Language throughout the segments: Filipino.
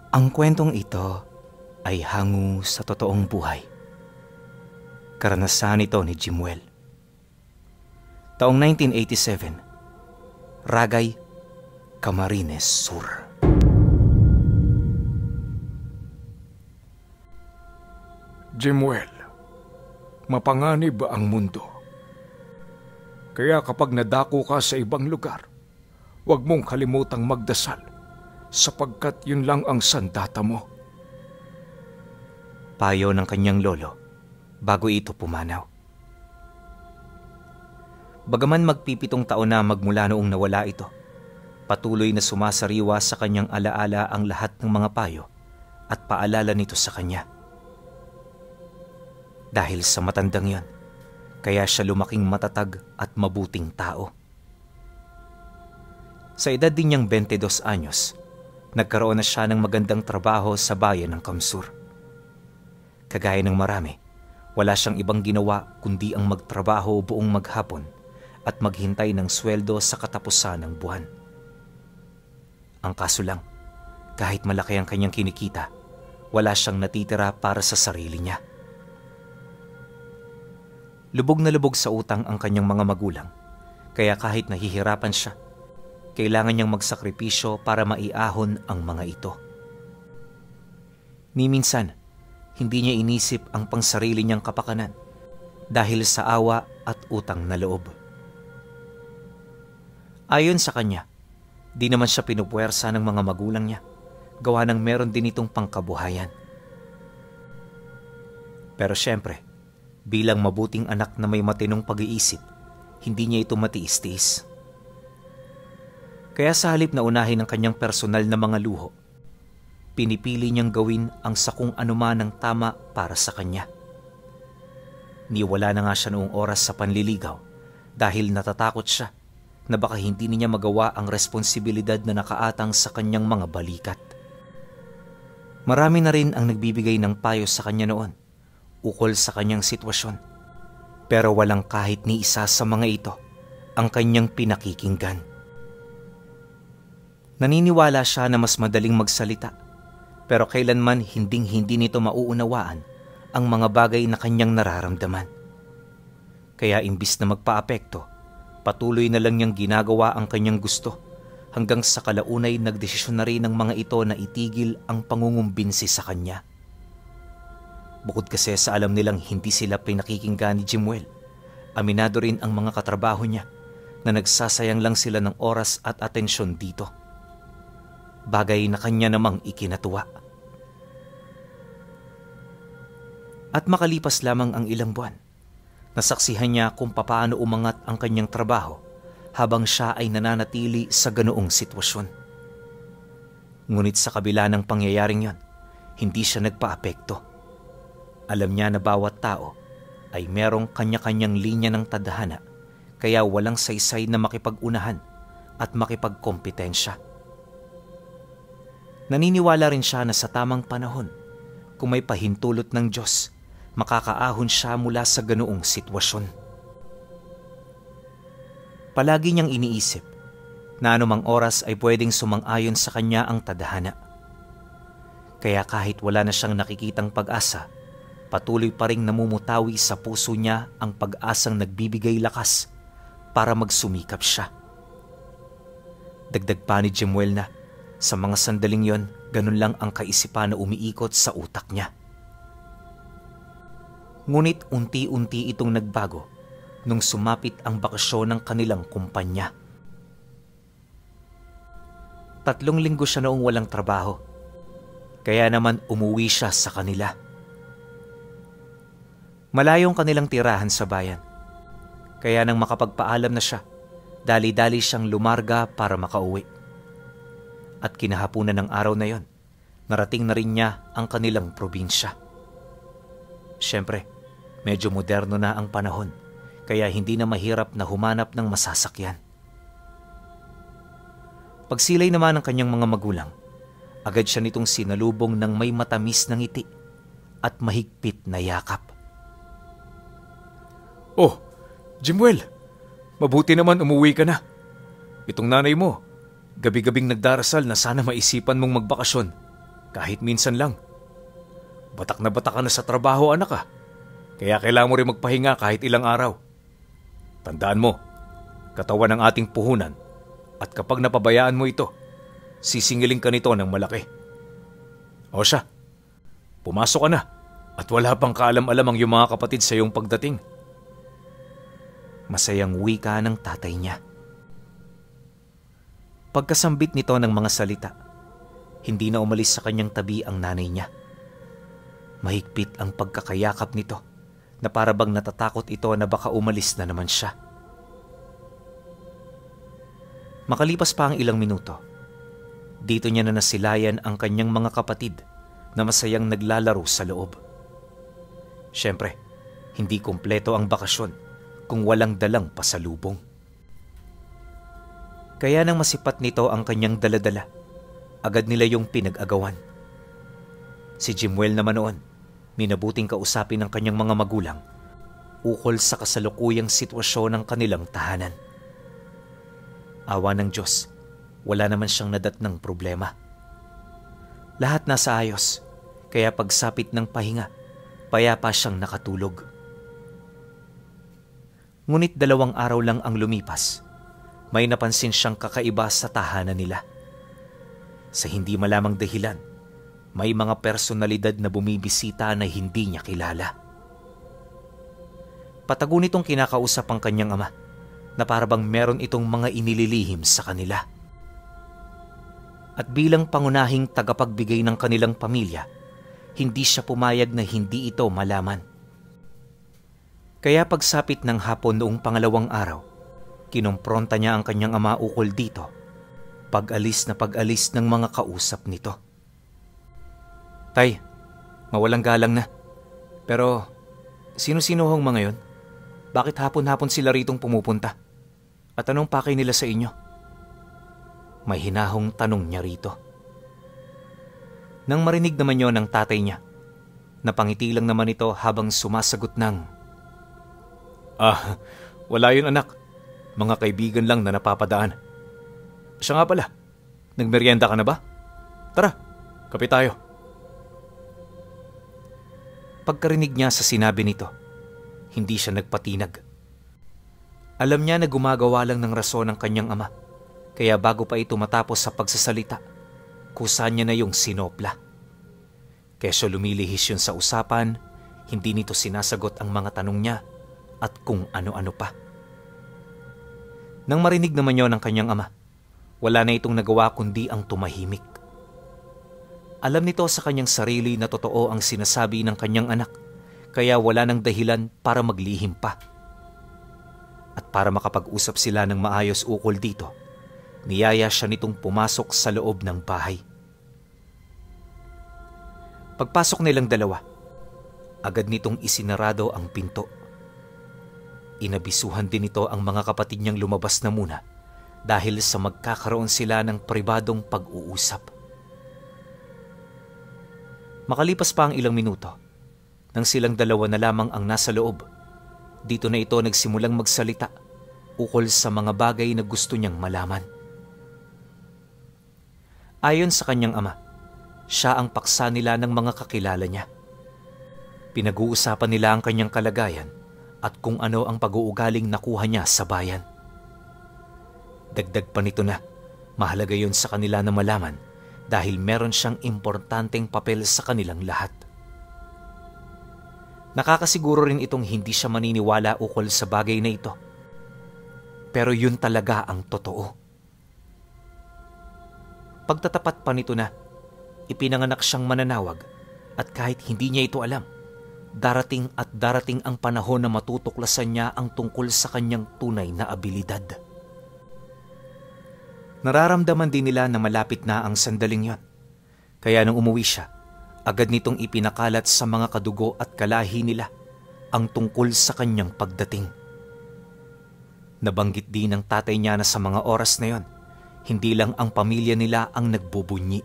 Ang kwentong ito ay hango sa totoong buhay. Karanasan ito ni Jimuel. Taong 1987, Ragay, Camarines Sur. Jimuel, mapanganib ang mundo. Kaya kapag nadako ka sa ibang lugar, huwag mong kalimutang magdasal sapagkat yun lang ang sandata mo. Payo ng kanyang lolo bago ito pumanaw. Bagaman magpipitong taon na magmula noong nawala ito, patuloy na sumasariwa sa kanyang alaala ang lahat ng mga payo at paalala nito sa kanya. Dahil sa matandang yon, kaya siya lumaking matatag at mabuting tao. Sa edad din niyang 22 anyos, nagkaroon na siya ng magandang trabaho sa bayan ng Kamsur. Kagaya ng marami, wala siyang ibang ginawa kundi ang magtrabaho buong maghapon at maghintay ng sweldo sa katapusan ng buwan. Ang kaso lang, kahit malaki ang kanyang kinikita, wala siyang natitira para sa sarili niya. Lubog na lubog sa utang ang kanyang mga magulang, kaya kahit nahihirapan siya, kailangan niyang magsakripisyo para maiahon ang mga ito. Ni minsan, hindi niya inisip ang pangsarili niyang kapakanan dahil sa awa at utang na loob. Ayon sa kanya, di naman siya pinupuwersa ng mga magulang niya, gawa ng meron din itong pangkabuhayan. Pero syempre, bilang mabuting anak na may matinong pag-iisip, hindi niya ito matiis-tiis. Kaya sa halip na unahin ang kanyang personal na mga luho, pinipili niyang gawin ang sa kung anuman ang tama para sa kanya. Niwala na nga siya noong oras sa panliligaw dahil natatakot siya na baka hindi niya magawa ang responsibilidad na nakaatang sa kanyang mga balikat. Marami na rin ang nagbibigay ng payo sa kanya noon ukol sa kanyang sitwasyon, pero walang kahit ni isa sa mga ito ang kanyang pinakikinggan. Naniniwala siya na mas madaling magsalita, pero kailanman hinding-hindi nito mauunawaan ang mga bagay na kanyang nararamdaman. Kaya imbis na magpaapekto, patuloy na lang niyang ginagawa ang kanyang gusto hanggang sa kalaunay nagdesisyon na rin ng mga ito na itigil ang pangungumbinsi sa kanya. Bukod kasi sa alam nilang hindi sila pinakikinggan ni Jimuel, aminado rin ang mga katrabaho niya na nagsasayang lang sila ng oras at atensyon dito. Bagay na kanya namang ikinatuwa. At makalipas lamang ang ilang buwan, nasaksihan niya kung papaano umangat ang kanyang trabaho habang siya ay nananatili sa ganoong sitwasyon. Ngunit sa kabila ng pangyayaring yon, hindi siya nagpaapekto. Alam niya na bawat tao ay merong kanya-kanyang linya ng tadhana, kaya walang saysay na makipag-unahan at makipagkompetensya. Naniniwala rin siya na sa tamang panahon, kung may pahintulot ng Diyos, makakaahon siya mula sa ganoong sitwasyon. Palagi niyang iniisip na anumang oras ay pwedeng sumang-ayon sa kanya ang tadhana. Kaya kahit wala na siyang nakikitang pag-asa, patuloy pa ring namumutawi sa puso niya ang pag-asang nagbibigay lakas para magsumikap siya. Dagdag pa ni Jimuel na sa mga sandaling yon, ganun lang ang kaisipan na umiikot sa utak niya. Ngunit unti-unti itong nagbago nung sumapit ang bakasyon ng kanilang kumpanya. 3 linggo siya noong walang trabaho, kaya naman umuwi siya sa kanila. Malayong kanilang tirahan sa bayan, kaya nang makapagpaalam na siya, dali-dali siyang lumarga para makauwi. At kinahapunan ng araw na yon, narating na rin niya ang kanilang probinsya. Siyempre, medyo moderno na ang panahon, kaya hindi na mahirap na humanap ng masasakyan. Pagsilay naman ng kanyang mga magulang, agad siya nitong sinalubong ng may matamis na ngiti at mahigpit na yakap. Oh, Jimuel, mabuti naman umuwi ka na. Itong nanay mo, gabi-gabing nagdarasal na sana maisipan mong magbakasyon. Kahit minsan lang. Batak ka na sa trabaho, anak ah. Kaya kailangan mo rin magpahinga kahit ilang araw. Tandaan mo, katawan ng ating puhunan, at kapag napabayaan mo ito, sisingiling ka nito ng malaki. O siya, pumasok ka na at wala pang kaalam-alam ang iyong mga kapatid sa iyong pagdating. Masayang wika ng tatay niya. Pagkasambit nito ng mga salita, hindi na umalis sa kanyang tabi ang nanay niya. Mahigpit ang pagkakayakap nito na para bang natatakot ito na baka umalis na naman siya. Makalipas pa ang ilang minuto, dito niya na nasilayan ang kanyang mga kapatid na masayang naglalaro sa loob. Siyempre, hindi kumpleto ang bakasyon kung walang dalang pasalubong. Kaya nang masipat nito ang kanyang daladala, agad nila yung pinag-agawan. Si Jimuel naman noon, minabuting kausapin ng kanyang mga magulang ukol sa kasalukuyang sitwasyon ng kanilang tahanan. Awa ng Diyos, wala naman siyang nadatnang problema. Lahat nasa ayos, kaya pagsapit ng pahinga, payapa siyang nakatulog. Ngunit 2 araw lang ang lumipas, may napansin siyang kakaiba sa tahanan nila. Sa hindi malamang dahilan, may mga personalidad na bumibisita na hindi niya kilala. Patago nitong kinakausap ang kanyang ama na parabang meron itong mga inililihim sa kanila. At bilang pangunahing tagapagbigay ng kanilang pamilya, hindi siya pumayag na hindi ito malaman. Kaya pagsapit ng hapon noong 2 araw, kinumpronta niya ang kanyang ama ukol dito, pag-alis ng mga kausap nito. Tay, mawalang galang na. Pero, sino-sino hong mga yon? Bakit hapon-hapon sila ritong pumupunta? At anong pakay nila sa inyo? May hinahong tanong niya rito. Nang marinig naman yon ng tatay niya, napangiti lang naman ito habang sumasagot ng, wala yun anak. Mga kaibigan lang na napapadaan. Siya nga pala, nagmeryenda ka na ba? Tara, kape tayo. Pagkarinig niya sa sinabi nito, hindi siya nagpatinag. Alam niya na gumagawa lang ng rason ng kanyang ama, kaya bago pa ito matapos sa pagsasalita, kusa niya na yung sinopla. Kesyo lumilihis yun sa usapan, hindi nito sinasagot ang mga tanong niya at kung ano-ano pa. Nang marinig naman yon ng kanyang ama, wala na itong nagawa kundi ang tumahimik. Alam nito sa kanyang sarili na totoo ang sinasabi ng kanyang anak, kaya wala nang dahilan para maglihim pa. At para makapag-usap sila ng maayos ukol dito, niyaya siya nitong pumasok sa loob ng bahay. Pagpasok nilang dalawa, agad nitong isinarado ang pinto. Inabisuhan din ito ang mga kapatid niyang lumabas na muna dahil sa magkakaroon sila ng pribadong pag-uusap. Makalipas pa ang ilang minuto, nang silang dalawa na lamang ang nasa loob, dito na ito nagsimulang magsalita ukol sa mga bagay na gusto niyang malaman. Ayon sa kanyang ama, siya ang paksa nila ng mga kakilala niya. Pinag-uusapan nila ang kanyang kalagayan at kung ano ang pag-uugaling nakuha niya sa bayan. Dagdag pa nito na, mahalaga yun sa kanila na malaman dahil meron siyang importanteng papel sa kanilang lahat. Nakakasiguro rin itong hindi siya maniniwala ukol sa bagay na ito. Pero yun talaga ang totoo. Pagtatapat pa nito na, ipinanganak siyang mananawag at kahit hindi niya ito alam, darating at darating ang panahon na matutuklasan niya ang tungkol sa kanyang tunay na abilidad. Nararamdaman din nila na malapit na ang sandaling yon. Kaya nung umuwi siya, agad nitong ipinakalat sa mga kadugo at kalahi nila ang tungkol sa kanyang pagdating. Nabanggit din ng tatay niya na sa mga oras na yon, hindi lang ang pamilya nila ang nagbubunyi.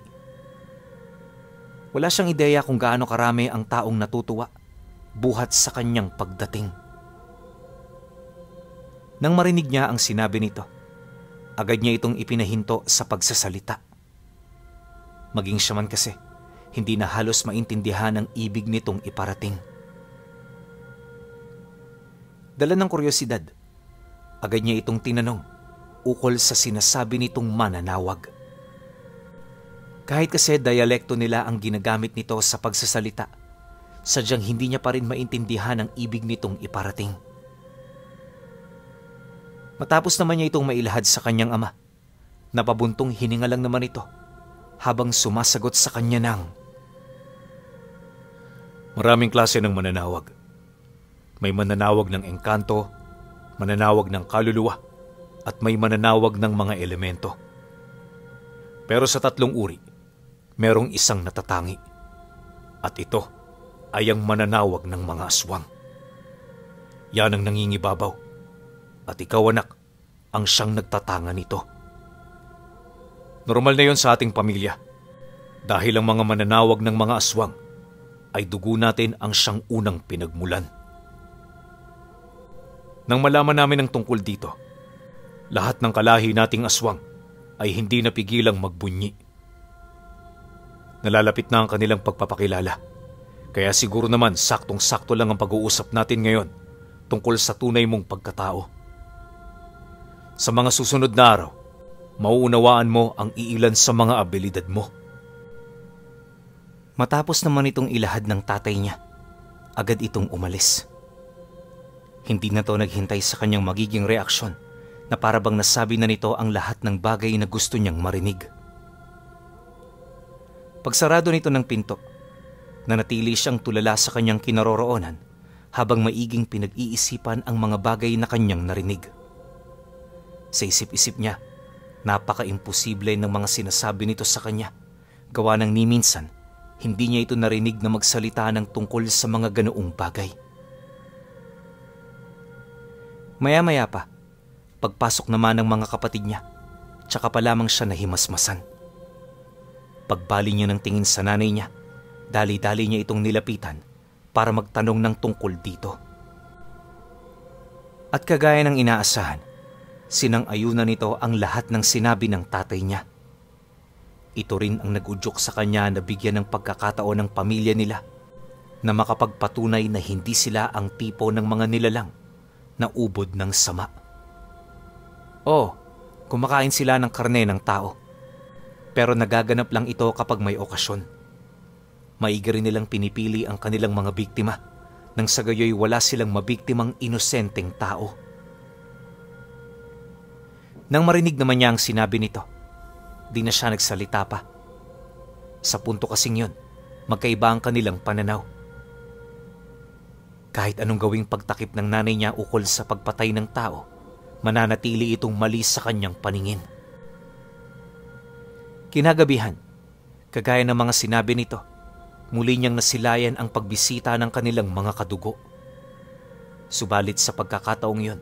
Wala siyang ideya kung gaano karami ang taong natutuwa buhat sa kanyang pagdating. Nang marinig niya ang sinabi nito, agad niya itong ipinahinto sa pagsasalita. Maging siya man kasi, hindi na halos maintindihan ang ibig nitong iparating. Dala ng kuryosidad, agad niya itong tinanong ukol sa sinasabi nitong mananawag. Kahit kasi dialekto nila ang ginagamit nito sa pagsasalita, sadyang hindi niya pa rin maintindihan ang ibig nitong iparating. Matapos naman niya itong mailahad sa kanyang ama, napabuntong hininga lang naman ito habang sumasagot sa kanya ng, "Maraming klase ng mananawag. May mananawag ng engkanto, mananawag ng kaluluwa, at may mananawag ng mga elemento. Pero sa tatlong uri, merong isang natatangi. At ito ay ang mananawag ng mga aswang. Yan ang nangingibabaw. At ikaw, anak, ang siyang nagtatanga nito. Normal na yon sa ating pamilya. Dahil ang mga mananawag ng mga aswang ay dugo natin ang siyang unang pinagmulan. Nang malaman namin ang tungkol dito, lahat ng kalahi nating aswang ay hindi napigilang magbunyi. Nalalapit na ang kanilang pagpapakilala, kaya siguro naman saktong-sakto lang ang pag-uusap natin ngayon tungkol sa tunay mong pagkatao. Sa mga susunod na araw, mauunawaan mo ang iilan sa mga abilidad mo." Matapos naman itong ilahad ng tatay niya, agad itong umalis. Hindi na to naghintay sa kanyang magiging reaksyon na para bang nasabi na nito ang lahat ng bagay na gusto niyang marinig. Pagsarado nito ng pinto, nanatili siyang tulala sa kanyang kinaroroonan habang maiging pinag-iisipan ang mga bagay na kanyang narinig. Sa isip-isip niya, napaka-imposible ng mga sinasabi nito sa kanya, gawa ng ni minsan, hindi niya ito narinig na magsalita ng tungkol sa mga ganoong bagay. Maya-maya pa, pagpasok naman ng mga kapatid niya, tsaka pa lamang siya nahimasmasan. Pagbali niya ng tingin sa nanay niya, dali-dali niya itong nilapitan para magtanong ng tungkol dito. At kagaya ng inaasahan, sinang-ayunan nito ang lahat ng sinabi ng tatay niya. Ito rin ang nag-udyok sa kanya na bigyan ng pagkakataon ng pamilya nila na makapagpatunay na hindi sila ang tipo ng mga nilalang na ubod ng sama. Kumakain sila ng karne ng tao, pero nagaganap lang ito kapag may okasyon. Maigi rin nilang pinipili ang kanilang mga biktima nang sa gayoy wala silang mabiktimang inosenteng tao. Nang marinig naman niya ang sinabi nito, di na siya nagsalita pa. Sa punto kasing yun, magkaiba ang kanilang pananaw. Kahit anong gawing pagtakip ng nanay niya ukol sa pagpatay ng tao, mananatili itong mali sa kanyang paningin. Kinagabihan, kagaya ng mga sinabi nito, muli niyang nasilayan ang pagbisita ng kanilang mga kadugo. Subalit sa pagkakataong yun,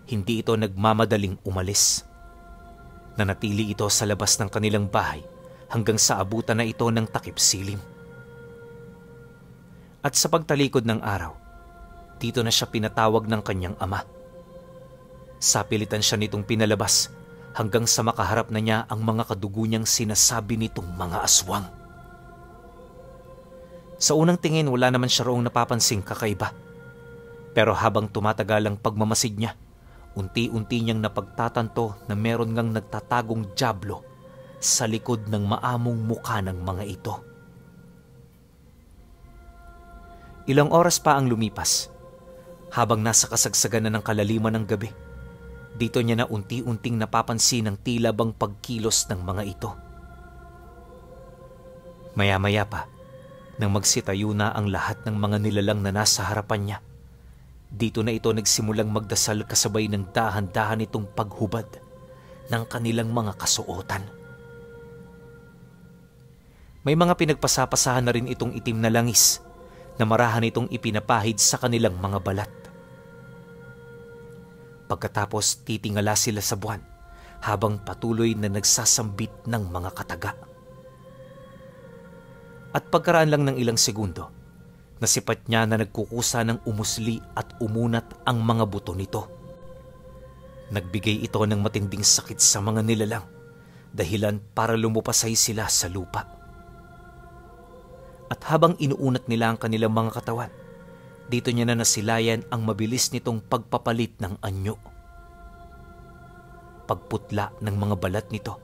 hindi ito nagmamadaling umalis. Nanatili ito sa labas ng kanilang bahay hanggang sa abutan na ito ng takip silim. At sa pagtalikod ng araw, dito na siya pinatawag ng kanyang ama. Sapilitan siya nitong pinalabas hanggang sa makaharap na niya ang mga kadugo niyang sinasabi nitong mga aswang. Sa unang tingin wala naman siya roong napapansing kakaiba. Pero habang tumatagal ang pagmamasid niya, unti-unti niyang napagtatanto na meron ngang nagtatagong dyablo sa likod ng maamong mukha ng mga ito. Ilang oras pa ang lumipas. Habang nasa kasagsagan na ng kalaliman ng gabi, dito niya na unti-unting napapansin ang tila bang pagkilos ng mga ito. Maya-maya pa, nang magsitayo na ang lahat ng mga nilalang na nasa harapan niya, dito na ito nagsimulang magdasal kasabay ng dahan-dahan itong paghubad ng kanilang mga kasuotan. May mga pinagpasapasahan na rin itong itim na langis na marahan itong ipinapahid sa kanilang mga balat. Pagkatapos titingala sila sa buwan habang patuloy na nagsasambit ng mga kataga. At pagkaraan lang ng ilang segundo, nasipat niya na nagkukusa ng umusli at umunat ang mga buto nito. Nagbigay ito ng matinding sakit sa mga nilalang, dahilan para lumupasay sila sa lupa. At habang inuunat nila ang kanilang mga katawan, dito niya na nasilayan ang mabilis nitong pagpapalit ng anyo. Pagputla ng mga balat nito,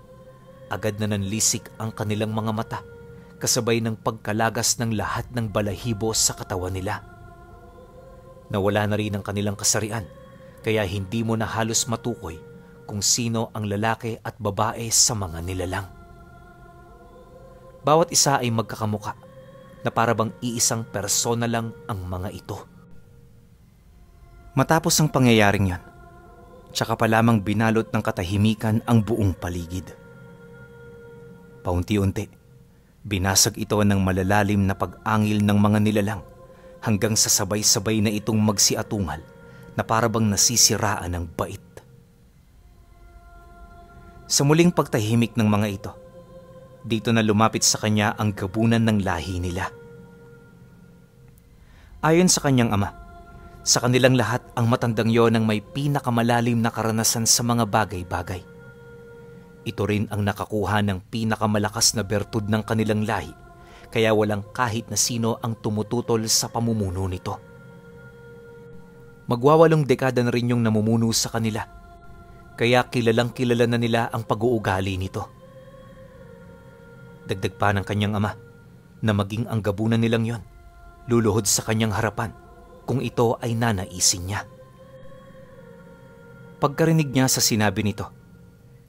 agad na nanlisik ang kanilang mga mata, kasabay ng pagkalagas ng lahat ng balahibo sa katawan nila. Nawala na rin ang kanilang kasarian, kaya hindi mo na halos matukoy kung sino ang lalaki at babae sa mga nilalang. Bawat isa ay magkakamuka na parabang iisang persona lang ang mga ito. Matapos ang pangyayaring yon, tsaka pa lamang binalot ng katahimikan ang buong paligid. Paunti-unti, binasag ito ng malalalim na pag-angil ng mga nilalang hanggang sa sabay-sabay na itong magsiatungal na parabang nasisiraan ng bait. Sa muling pagtahimik ng mga ito, dito na lumapit sa kanya ang gabunan ng lahi nila. Ayon sa kanyang ama, sa kanilang lahat ang matandang yon ang may pinakamalalim na karanasan sa mga bagay-bagay. Ito rin ang nakakuha ng pinakamalakas na bertud ng kanilang lahi, kaya walang kahit na sino ang tumututol sa pamumuno nito. Magwawalong dekada na rin yung namumuno sa kanila, kaya kilalang kilala na nila ang pag-uugali nito. Dagdag pa ng kanyang ama na maging ang gabunan nilang yon, luluhod sa kanyang harapan kung ito ay nanaisin niya. Pagkarinig niya sa sinabi nito,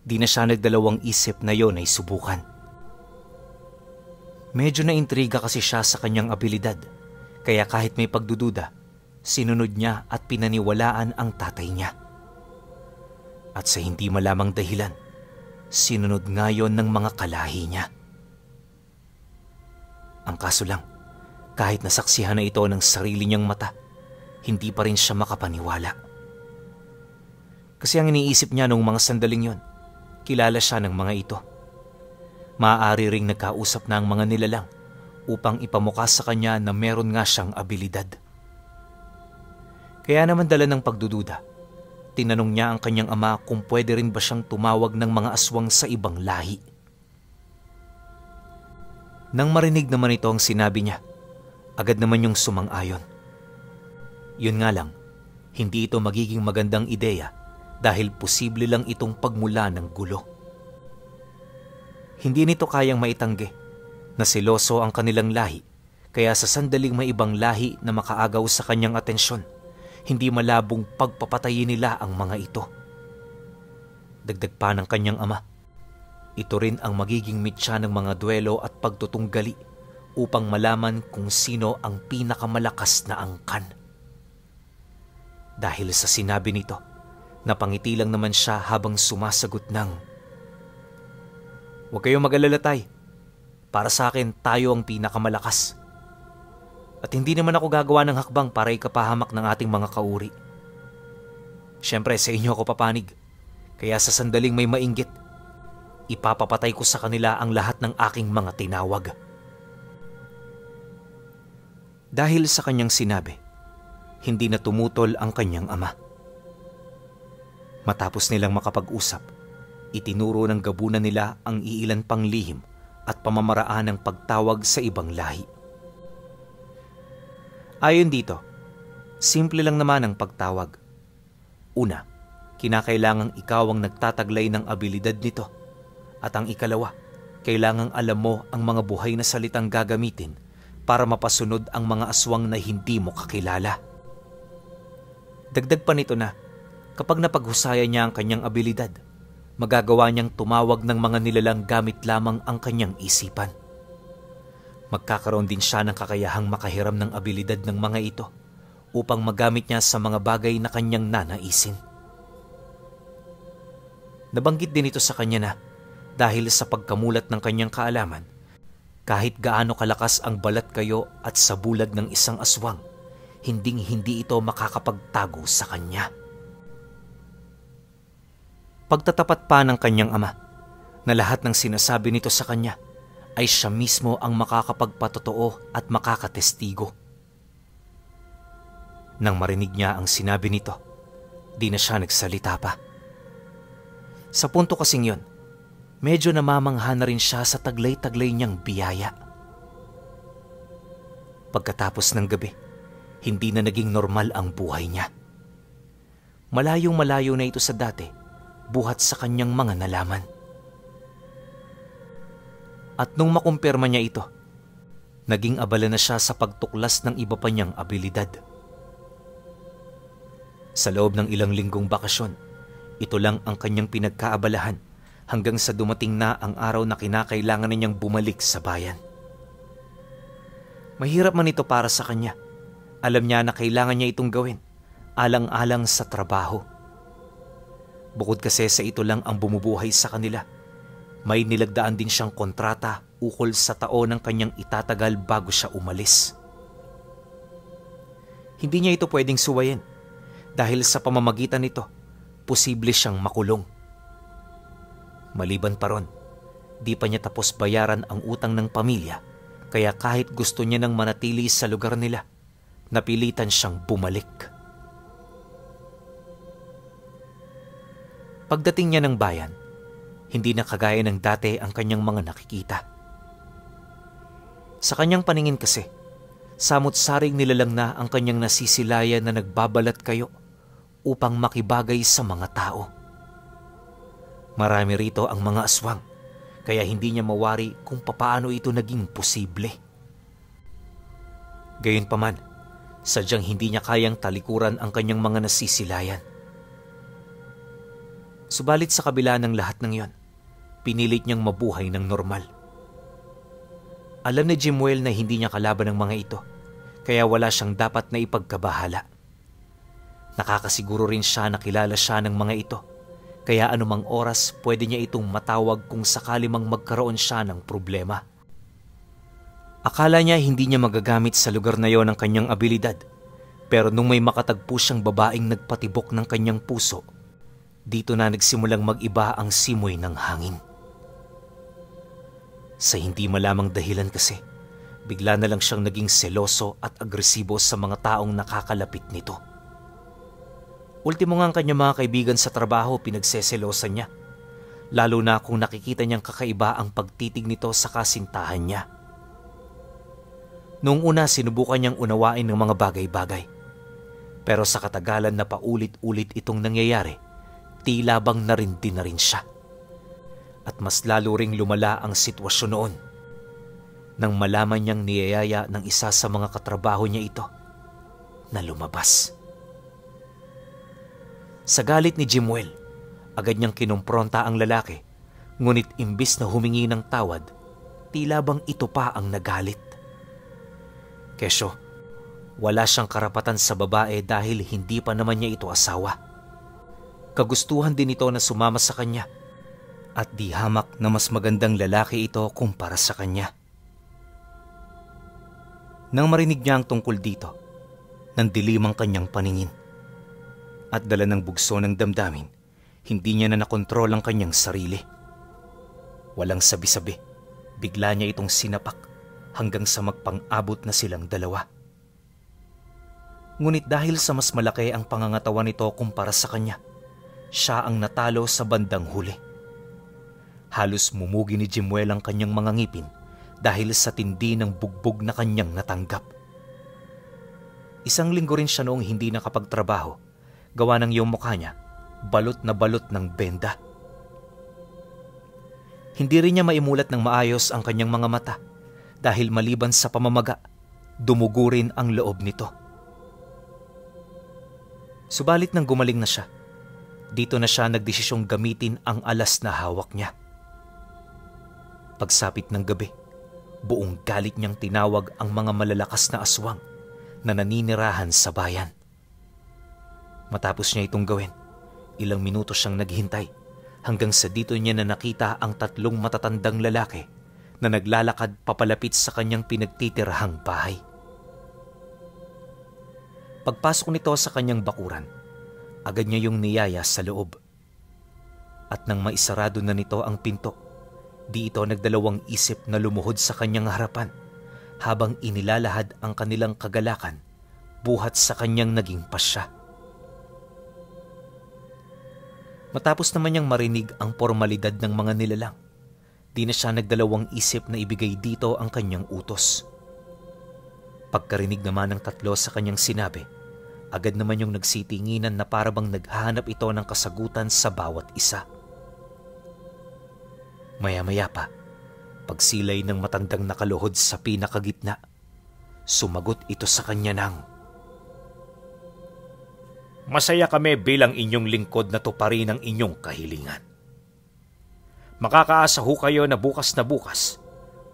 di na siya nagdalawang isip na yon ay subukan. Medyo naintriga kasi siya sa kanyang abilidad, kaya kahit may pagdududa, sinunod niya at pinaniwalaan ang tatay niya. At sa hindi malamang dahilan, sinunod ngayon ng mga kalahi niya. Ang kaso lang, kahit nasaksihan na ito ng sarili niyang mata, hindi pa rin siya makapaniwala. Kasi ang iniisip niya noong mga sandaling yon, kilala siya ng mga ito. Maaari ring nagkausap na ang mga nilalang upang ipamukha sa kanya na meron nga siyang abilidad. Kaya naman dala ng pagdududa, tinanong niya ang kanyang ama kung pwede rin ba siyang tumawag ng mga aswang sa ibang lahi. Nang marinig naman ito ang sinabi niya, agad naman yung sumang-ayon. Yun nga lang, hindi ito magiging magandang ideya dahil posible lang itong pagmula ng gulo. Hindi nito kayang maitanggi na seloso ang kanilang lahi, kaya sa sandaling may ibang lahi na makaagaw sa kanyang atensyon, hindi malabong pagpapatayin nila ang mga ito. Dagdag pa ng kanyang ama, ito rin ang magiging mitya ng mga duelo at pagtutunggali upang malaman kung sino ang pinakamalakas na angkan. Dahil sa sinabi nito, napangiti lang naman siya habang sumasagot ng, "Huwag kayong mag-alala, tay. Para sa akin, tayo ang pinakamalakas. At hindi naman ako gagawa ng hakbang para ikapahamak ng ating mga kauri. Siyempre, sa inyo ako papanig. Kaya sa sandaling may mainggit, ipapapatay ko sa kanila ang lahat ng aking mga tinawag." Dahil sa kanyang sinabi, hindi na tumutol ang kanyang ama. Matapos nilang makapag-usap, itinuro ng gabunan nila ang iilan pang lihim at pamamaraan ng pagtawag sa ibang lahi. Ayon dito, simple lang naman ang pagtawag. Una, kinakailangang ikaw ang nagtataglay ng abilidad nito. At ang ikalawa, kailangang alam mo ang mga buhay na salitang gagamitin para mapasunod ang mga aswang na hindi mo kakilala. Dagdag pa nito na, kapag napaghusayan niya ang kanyang abilidad, magagawa niyang tumawag ng mga nilalang gamit lamang ang kanyang isipan. Magkakaroon din siya ng kakayahang makahiram ng abilidad ng mga ito upang magamit niya sa mga bagay na kanyang nanaisin. Nabanggit din ito sa kanya na dahil sa pagkamulat ng kanyang kaalaman, kahit gaano kalakas ang balat kayo at sa bulag ng isang aswang, hinding-hindi ito makakapagtago sa kanya. Pagtatapat pa ng kanyang ama na lahat ng sinasabi nito sa kanya ay siya mismo ang makakapagpatotoo at makakatestigo. Nang marinig niya ang sinabi nito, di na siya nagsalita pa. Sa punto kasing yon, medyo namamangha na rin siya sa taglay-taglay niyang biyaya. Pagkatapos ng gabi, hindi na naging normal ang buhay niya. Malayong malayo na ito sa dati, buhat sa kanyang mga nalaman. At nung makumpirma niya ito, naging abala na siya sa pagtuklas ng iba pa niyang abilidad. Sa loob ng ilang linggong bakasyon, ito lang ang kanyang pinagkaabalahan hanggang sa dumating na ang araw na kinakailangan na niyang bumalik sa bayan. Mahirap man ito para sa kanya. Alam niya na kailangan niya itong gawin, alang-alang sa trabaho. Bukod kasi sa ito lang ang bumubuhay sa kanila, may nilagdaan din siyang kontrata ukol sa taon ng kanyang itatagal bago siya umalis. Hindi niya ito pwedeng suwayin dahil sa pamamagitan nito, posible siyang makulong. Maliban pa ron, di pa niya tapos bayaran ang utang ng pamilya, kaya kahit gusto niya nang manatili sa lugar nila, napilitan siyang bumalik. Pagdating niya ng bayan, hindi na kagaya ng dati ang kanyang mga nakikita. Sa kanyang paningin kasi, samot-saring nilalang na ang kanyang nasisilayan na nagbabalat kayo upang makibagay sa mga tao. Marami rito ang mga aswang, kaya hindi niya mawari kung papaano ito naging posible. Gayunpaman, sadyang hindi niya kayang talikuran ang kanyang mga nasisilayan. Subalit sa kabila ng lahat ng yon, pinilit niyang mabuhay ng normal. Alam ni Jimuel na hindi niya kalaban ng mga ito, kaya wala siyang dapat na ipagkabahala. Nakakasiguro rin siya na kilala siya ng mga ito, kaya anumang oras pwede niya itong matawag kung sakali mang magkaroon siya ng problema. Akala niya hindi niya magagamit sa lugar na yon ang kanyang abilidad, pero nung may makatagpo siyang babaeng nagpatibok ng kanyang puso, dito na nagsimulang mag-iba ang simoy ng hangin. Sa hindi malamang dahilan kasi, bigla na lang siyang naging seloso at agresibo sa mga taong nakakalapit nito. Ultimo nga ang kanyang mga kaibigan sa trabaho pinagseselosan niya, lalo na kung nakikita niyang kakaiba ang pagtitig nito sa kasintahan niya. Noong una sinubukan niyang unawain ng mga bagay-bagay, pero sa katagalan na paulit-ulit itong nangyayari, tila bang narindi na rin siya. At mas lalo ring lumala ang sitwasyon noon nang malaman niyang niyayaya ng isa sa mga katrabaho niya ito na lumabas. Sa galit ni Jimuel, agad niyang kinumpronta ang lalaki, ngunit imbis na humingi ng tawad, tila bang ito pa ang nagalit. Kesyo, wala siyang karapatan sa babae dahil hindi pa naman niya ito asawa. Kagustuhan din ito na sumama sa kanya at di hamak na mas magandang lalaki ito kumpara sa kanya. Nang marinig niya ang tungkol dito, nandilim ang kanyang paningin. At dala ng bugso ng damdamin, hindi niya na nakontrol ang kanyang sarili. Walang sabi-sabi, bigla niya itong sinapak hanggang sa magpang-abot na silang dalawa. Ngunit dahil sa mas malaki ang pangangatawan nito kumpara sa kanya, siya ang natalo sa bandang huli. Halos mumugi ni Jimuel ang kanyang mga ngipin dahil sa tindi ng bugbog na kanyang natanggap. Isang linggo rin siya noong hindi nakapagtrabaho, gawa ng iyong mukha niya, balot na balot ng benda. Hindi rin niya maimulat ng maayos ang kanyang mga mata dahil maliban sa pamamaga, dumugo rin ang loob nito. Subalit nang gumaling na siya, dito na siya nagdesisyong gamitin ang alas na hawak niya. Pagsapit ng gabi, buong galit niyang tinawag ang mga malalakas na aswang na naninirahan sa bayan. Matapos niya itong gawin, ilang minuto siyang naghintay hanggang sa dito niya na nakita ang tatlong matatandang lalaki na naglalakad papalapit sa kanyang pinagtitirahang bahay. Pagpasok nito sa kanyang bakuran, agad niya yung niyaya sa loob. At nang maisarado na nito ang pinto, di ito nagdalawang isip na lumuhod sa kanyang harapan habang inilalahad ang kanilang kagalakan buhat sa kanyang naging pasya. Matapos naman niyang marinig ang formalidad ng mga nilalang, di na siya nagdalawang isip na ibigay dito ang kanyang utos. Pagkarinig naman ng tatlo sa kanyang sinabi, agad naman yung nagsitinginan na parabang naghahanap ito ng kasagutan sa bawat isa. Maya-maya pa, pagsilay ng matandang nakaluhod sa pinakagitna, sumagot ito sa kanya ng, "Masaya kami bilang inyong lingkod na tuparin ang inyong kahilingan. Makakaasa ho kayo na bukas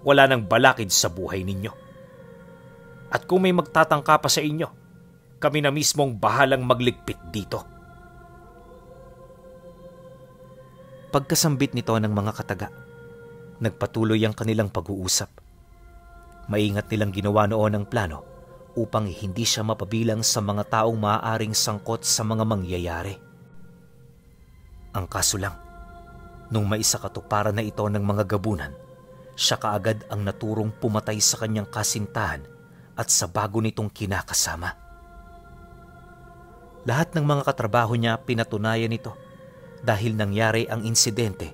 wala nang balakid sa buhay ninyo. At kung may magtatangka pa sa inyo, kami na mismong bahalang magligpit dito." Pagkasambit nito ng mga kataga, nagpatuloy ang kanilang pag-uusap. Maingat nilang ginawa noon ang plano upang hindi siya mapabilang sa mga taong maaaring sangkot sa mga mangyayari. Ang kaso lang, nung maisakatuparan na ito ng mga gabunan, siya kaagad ang naturong pumatay sa kanyang kasintahan at sa bago nitong kinakasama. Lahat ng mga katrabaho niya pinatunayan ito dahil nangyari ang insidente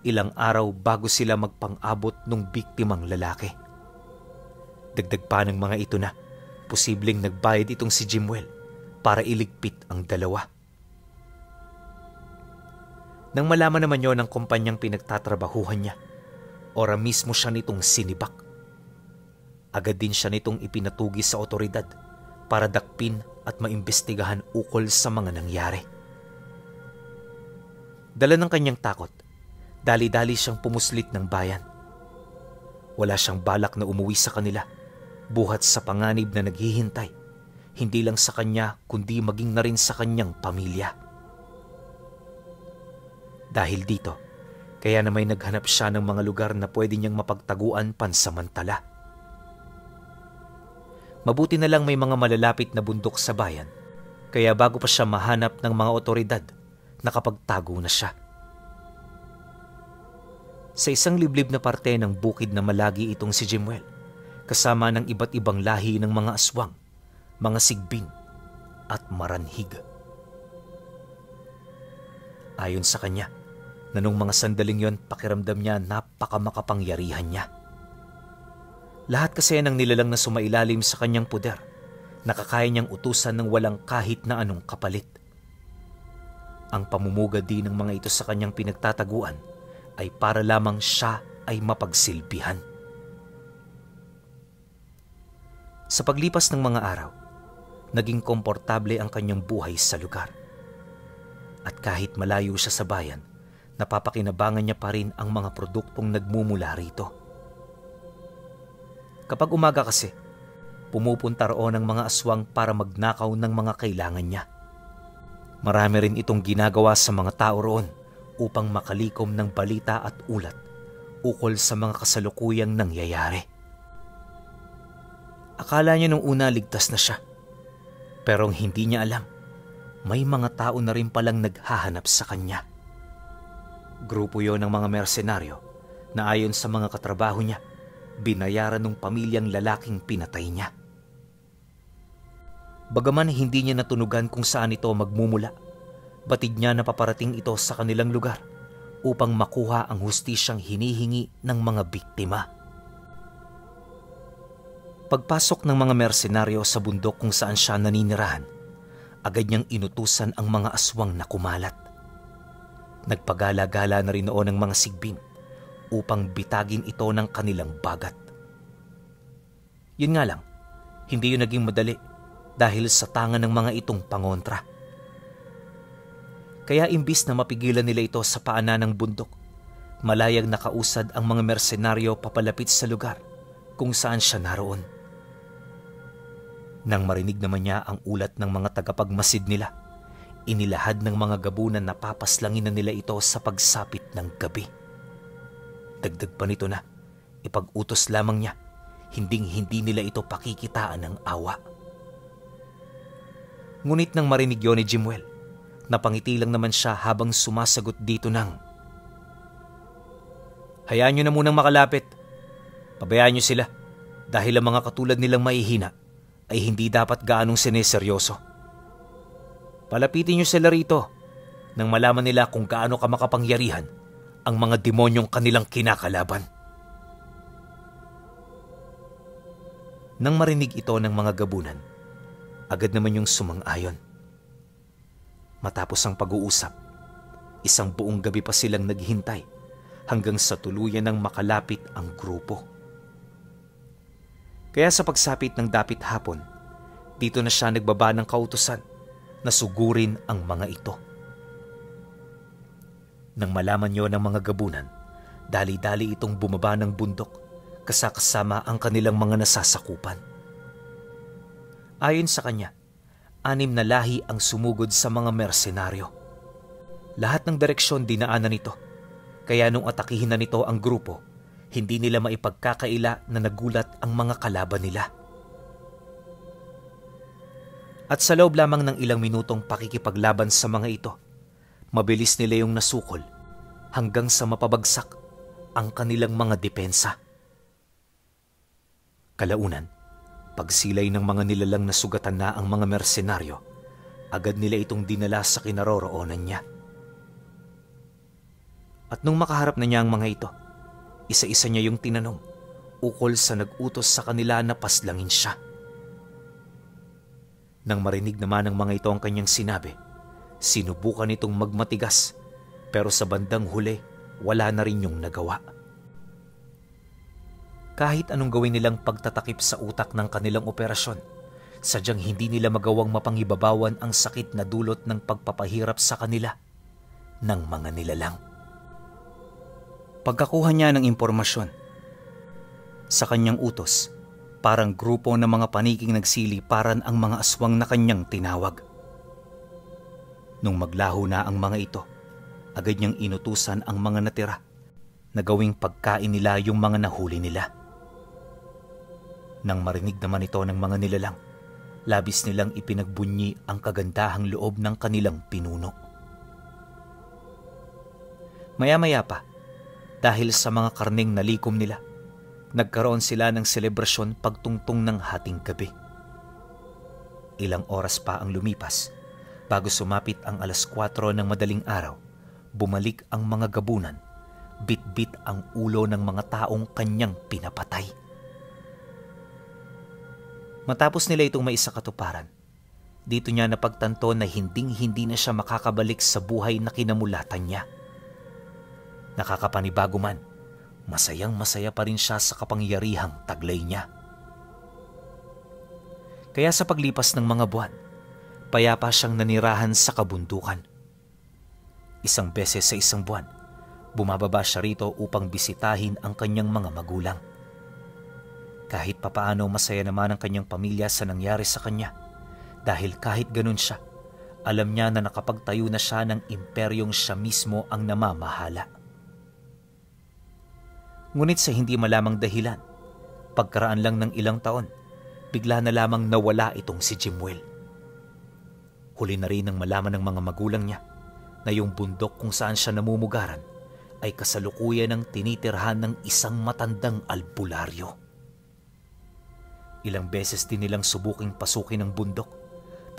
ilang araw bago sila magpang-abot ng biktimang lalaki. Dagdag pa ng mga ito na posibleng nagbayad itong si Jimwell para iligpit ang dalawa. Nang malaman naman yon ng kumpanyang pinagtatrabahuhan niya, ora mismo siya nitong sinibak. Agad din siya nitong ipinatugi sa otoridad para dakpin at maimbestigahan ukol sa mga nangyari. Dala ng kanyang takot, dali-dali siyang pumuslit ng bayan. Wala siyang balak na umuwi sa kanila, buhat sa panganib na naghihintay, hindi lang sa kanya kundi maging na rin sa kanyang pamilya. Dahil dito, kaya na may naghanap siya ng mga lugar na pwede niyang mapagtaguan pansamantala. Mabuti na lang may mga malalapit na bundok sa bayan, kaya bago pa siya mahanap ng mga otoridad, nakapagtago na siya. Sa isang liblib na parte ng bukid na malagi itong si Jimwell, kasama ng iba't ibang lahi ng mga aswang, mga sigbin at maranhig. Ayon sa kanya, na nung mga sandaling yon pakiramdam niya napakamakapangyarihan niya. Lahat kasi ng nilalang na sumailalim sa kanyang puder, nakakaya niyang utusan ng walang kahit na anong kapalit. Ang pamumuga din ng mga ito sa kanyang pinagtataguan ay para lamang siya ay mapagsilbihan. Sa paglipas ng mga araw, naging komportable ang kanyang buhay sa lugar. At kahit malayo siya sa bayan, napapakinabangan niya pa rin ang mga produktong nagmumula rito. Kapag umaga kasi, pumupunta roon ang mga aswang para magnakaw ng mga kailangan niya. Marami rin itong ginagawa sa mga tao roon upang makalikom ng balita at ulat ukol sa mga kasalukuyang nangyayari. Akala niya nung una ligtas na siya, pero hindi niya alam, may mga tao na rin palang naghahanap sa kanya. Grupo yon ng mga mersenaryo na ayon sa mga katrabaho niya, binayaran ng pamilyang lalaking pinatay niya. Bagaman hindi niya natunugan kung saan ito magmumula, batid niya na paparating ito sa kanilang lugar upang makuha ang hustisyang hinihingi ng mga biktima. Pagpasok ng mga mersenaryo sa bundok kung saan siya naninirahan, agad niyang inutusan ang mga aswang na kumalat. Nagpagala-gala na rin noon ng mga sigbin upang bitagin ito ng kanilang bagat. Yun nga lang, hindi yun naging madali dahil sa tangan ng mga itong pangontra. Kaya imbis na mapigilan nila ito sa paanan ng bundok, malayang nakausad ang mga mersenaryo papalapit sa lugar kung saan siya naroon. Nang marinig naman niya ang ulat ng mga tagapagmasid nila, inilahad ng mga gabunan na papaslangin na nila ito sa pagsapit ng gabi. Dagdag pa nito na, ipag-utos lamang niya, hinding-hindi nila ito pakikitaan ng awa. Ngunit nang marinig yun ni Jimwell, napangiti lang naman siya habang sumasagot dito ng, "Hayaan niyo na munang makalapit. Pabayaan niyo sila dahil ang mga katulad nilang mahihina ay hindi dapat gaanong sineseryoso. Palapitin niyo sila rito nang malaman nila kung gaano ka makapangyarihan ang mga demonyong kanilang kinakalaban." Nang marinig ito ng mga gabunan, agad naman yung sumang-ayon. Matapos ang pag-uusap, isang buong gabi pa silang naghintay hanggang sa tuluyan ng makalapit ang grupo. Kaya sa pagsapit ng dapit hapon, dito na siya nagbaba ng kautusan na sugurin ang mga ito. Nang malaman niyo ng mga gabunan, dali-dali itong bumaba ng bundok kasama ang kanilang mga nasasakupan. Ayon sa kanya, 6 na lahi ang sumugod sa mga mersenaryo. Lahat ng direksyon dinaanan nito, kaya nung atakihin na nito ang grupo, hindi nila maipagkakaila na nagulat ang mga kalaban nila. At sa loob lamang ng ilang minutong pakikipaglaban sa mga ito, mabilis nila yung nasukol hanggang sa mapabagsak ang kanilang mga depensa. Kalaunan, pagsilay ng mga nilalang na sugatan na ang mga mersenaryo, agad nila itong dinala sa kinaroroonan niya. At nung makaharap na niya ang mga ito, isa-isa niya yung tinanong, ukol sa nag-utos sa kanila na paslangin siya. Nang marinig naman ng mga ito ang kanyang sinabi, sinubukan itong magmatigas, pero sa bandang huli, wala na rin yung nagawa. Kahit anong gawin nilang pagtatakip sa utak ng kanilang operasyon, sadyang hindi nila magawang mapangibabawan ang sakit na dulot ng pagpapahirap sa kanila ng mga nilalang. Pagkakuha niya ng impormasyon, sa kanyang utos, parang grupo ng mga paniking nagsiliparan ang mga aswang na kanyang tinawag. Nung maglaho na ang mga ito, agad niyang inutusan ang mga natira na gawing pagkain nila yung mga nahuli nila. Nang marinig naman ito ng mga nilalang, labis nilang ipinagbunyi ang kagandahang loob ng kanilang pinuno. Maya-maya pa, dahil sa mga karneng nalikom nila, nagkaroon sila ng selebrasyon pagtungtong ng hating gabi. Ilang oras pa ang lumipas, bago sumapit ang 4:00 ng madaling araw, bumalik ang mga gabunan, bit-bit ang ulo ng mga taong kanyang pinapatay. Matapos nila itong maisakatuparan, dito niya napagtanto na hinding-hindi na siya makakabalik sa buhay na kinamulatan niya. Nakakapanibago man, masayang-masaya pa rin siya sa kapangyarihang taglay niya. Kaya sa paglipas ng mga buwan, payapa siyang nanirahan sa kabundukan. Isang beses sa isang buwan, bumababa siya rito upang bisitahin ang kanyang mga magulang. Kahit papaano masaya naman ang kanyang pamilya sa nangyari sa kanya, dahil kahit ganun siya, alam niya na nakapagtayo na siya ng imperyong siya mismo ang namamahala. Ngunit sa hindi malamang dahilan, pagkaraan lang ng ilang taon, bigla na lamang nawala itong si Jimuel. Huli na rin nang malaman ng mga magulang niya na yung bundok kung saan siya namumugaran ay kasalukuyan ng tinitirhan ng isang matandang albularyo. Ilang beses din nilang subuking pasukin ang bundok,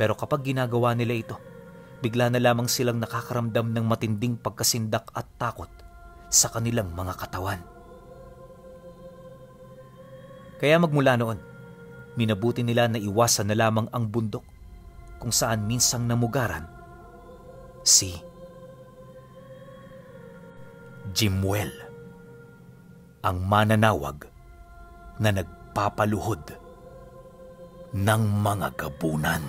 pero kapag ginagawa nila ito, bigla na lamang silang nakakaramdam ng matinding pagkasindak at takot sa kanilang mga katawan. Kaya magmula noon, minabuti nila na iwasan na lamang ang bundok kung saan minsang namugaran si Jimuel, ang mananawag na nagpapaluhod ng mga gabunan.